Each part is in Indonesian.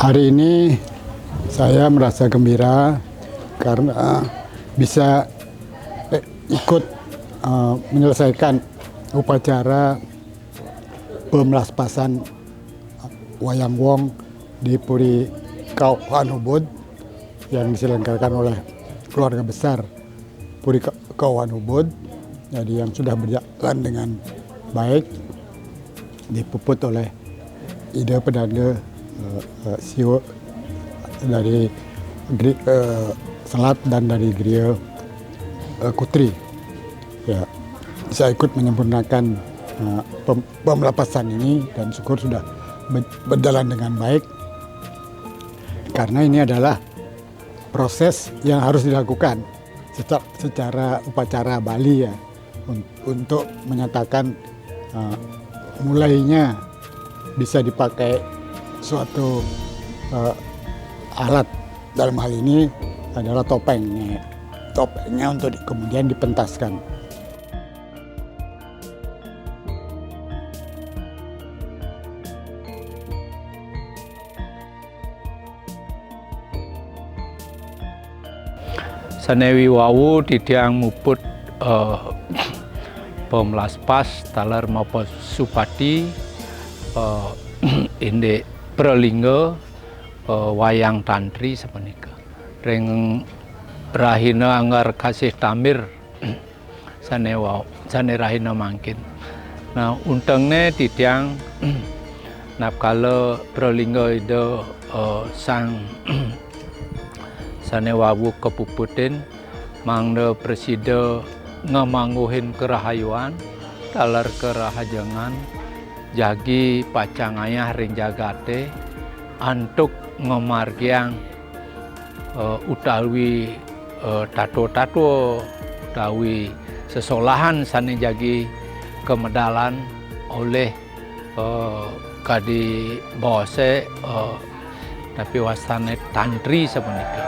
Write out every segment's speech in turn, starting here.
Hari ini saya merasa gembira karena bisa ikut menyelesaikan upacara pemelaspasan Wayang Wong di Puri Kawan Ubud yang diselenggarakan oleh keluarga besar Puri Kawan Ubud. Jadi yang sudah berjalan dengan baik, dipuput oleh Ide Pedanda Sio dari Selat dan dari Gria Kutri. Ya, saya ikut menyempurnakan pemelapasan ini dan syukur sudah berjalan dengan baik, karena ini adalah proses yang harus dilakukan secara upacara Bali ya, untuk menyatakan mulainya bisa dipakai suatu alat, dalam hal ini adalah topengnya untuk kemudian dipentaskan. Sanewi wawu didiang muput pemelaspas talar maupun supati inde pralingga wayang tantri semenika reng rahina anggar kasih tamir sane rahina mangkin. Nah untengnya didiang napkala pralingga ide sang sane wawu kepuputin mangda presida ngemangguhin kerahayuan talar kerahajangan jagi pacangayah ring jagate antuk ngemargiang utawi tato-tato utawi sesolahan sane jagi kemedalan oleh kadi bose tapi wasane tantri semenika.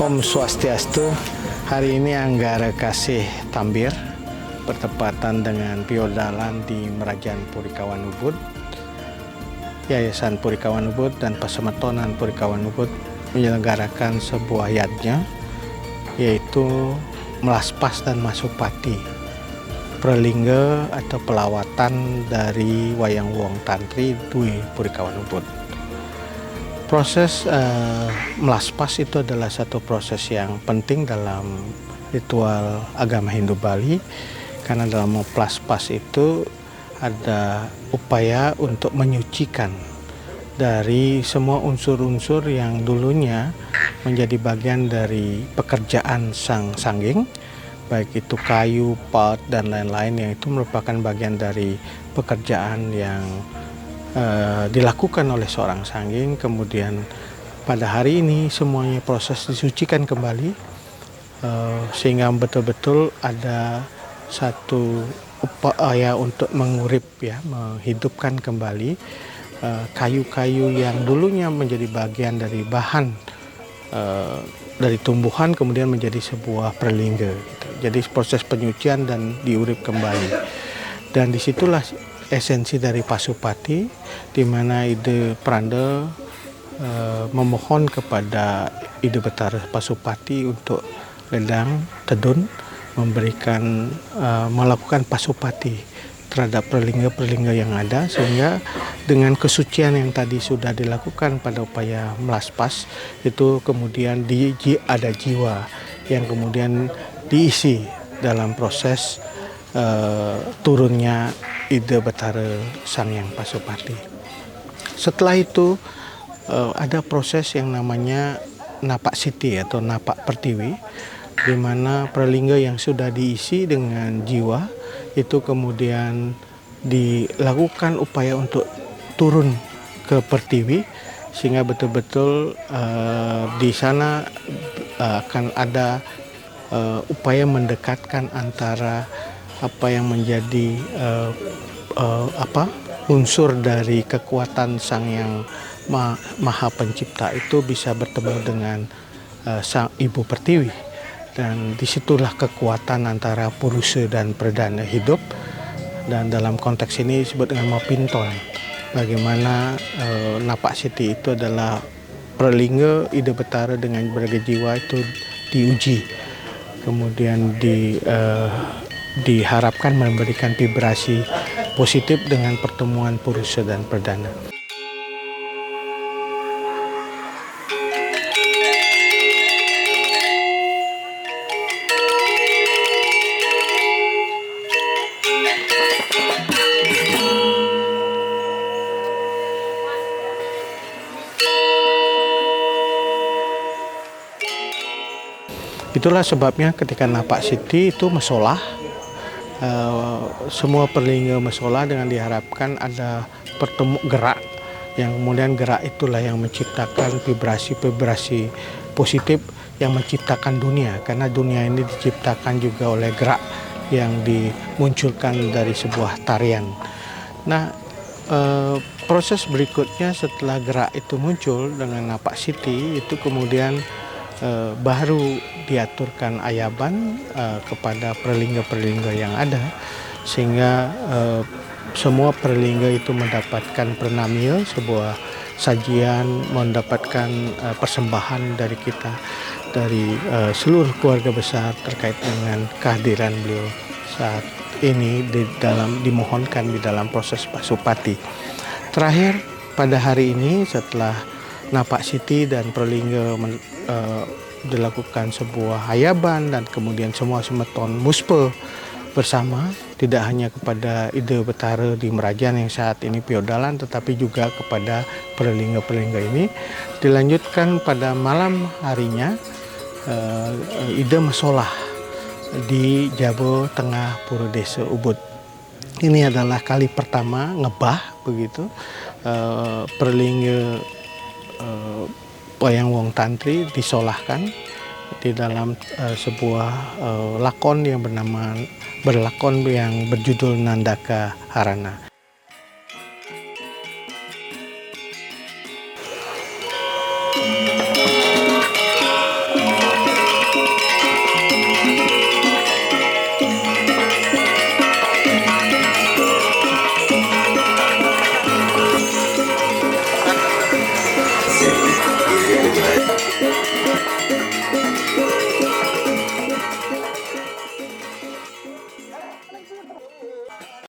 Om Swastiastu. Hari ini Anggara Kasih Tambir bertepatan dengan Piodalan di Merajaan Puri Kawan Ubud. Yayasan Puri Kawan Ubud dan Pasemetonan Puri Kawan Ubud menyelenggarakan sebuah yadnya, yaitu melaspas dan masupati pralingga atau pelawatan dari Wayang Wong Tantri Dwi Puri Kawan Ubud. Proses melaspas itu adalah satu proses yang penting dalam ritual agama Hindu Bali, karena dalam melaspas itu ada upaya untuk menyucikan dari semua unsur-unsur yang dulunya menjadi bagian dari pekerjaan sang sangging, baik itu kayu, pot, dan lain-lain yang itu merupakan bagian dari pekerjaan yang dilakukan oleh seorang sangging. Kemudian pada hari ini semuanya proses disucikan kembali, sehingga betul-betul ada satu upaya untuk mengurip ya, menghidupkan kembali kayu-kayu yang dulunya menjadi bagian dari bahan dari tumbuhan kemudian menjadi sebuah pralingga gitu. Jadi proses penyucian dan diurip kembali, dan disitulah esensi dari pasupati, di mana Ide Pranda memohon kepada Ide Betara Pasupati untuk ledang tedun memberikan melakukan pasupati terhadap pralingga-pralingga yang ada, sehingga dengan kesucian yang tadi sudah dilakukan pada upaya melaspas itu kemudian ada jiwa yang kemudian diisi dalam proses turunnya Ide Betara Sang Hyang Pasupati. Setelah itu ada proses yang namanya napak siti atau napak pertiwi, di mana pralingga yang sudah diisi dengan jiwa itu kemudian dilakukan upaya untuk turun ke pertiwi sehingga betul-betul di sana akan ada upaya mendekatkan antara apa yang menjadi unsur dari kekuatan Sang Yang Maha Pencipta itu bisa bertemu dengan Sang Ibu Pertiwi, dan disitulah kekuatan antara Purusa dan Perdana hidup. Dan dalam konteks ini disebut dengan Mapinton, bagaimana Napak Siti itu adalah Pralingga Ida Betara dengan berbagai jiwa itu diuji, kemudian diharapkan memberikan vibrasi positif dengan pertemuan Purusa dan Perdana. Itulah sebabnya ketika Napak Siti itu mesolah, semua perlingga mesolah dengan diharapkan ada pertemu gerak, yang kemudian gerak itulah yang menciptakan vibrasi-vibrasi positif yang menciptakan dunia, karena dunia ini diciptakan juga oleh gerak yang dimunculkan dari sebuah tarian. Nah, proses berikutnya setelah gerak itu muncul dengan Napak Siti itu kemudian baru diaturkan ayaban kepada perlingga-perlingga yang ada, sehingga semua perlingga itu mendapatkan pranamya, sebuah sajian, mendapatkan persembahan dari kita, dari seluruh keluarga besar terkait dengan kehadiran beliau saat ini dimohonkan di dalam proses Pasupati. Terakhir pada hari ini setelah Napak Siti dan perlingga dilakukan sebuah hayaban dan kemudian semua semeton muspa bersama, tidak hanya kepada Ida Betara di Merajan yang saat ini feodalan, tetapi juga kepada perlingga-perlingga ini. Dilanjutkan pada malam harinya Ida mesolah di Jabo Tengah Pura Desa Ubud. Ini adalah kali pertama ngebah begitu perlingga Wayang Wong Tantri disolahkan di dalam sebuah lakon yang berjudul Nandaka Harana.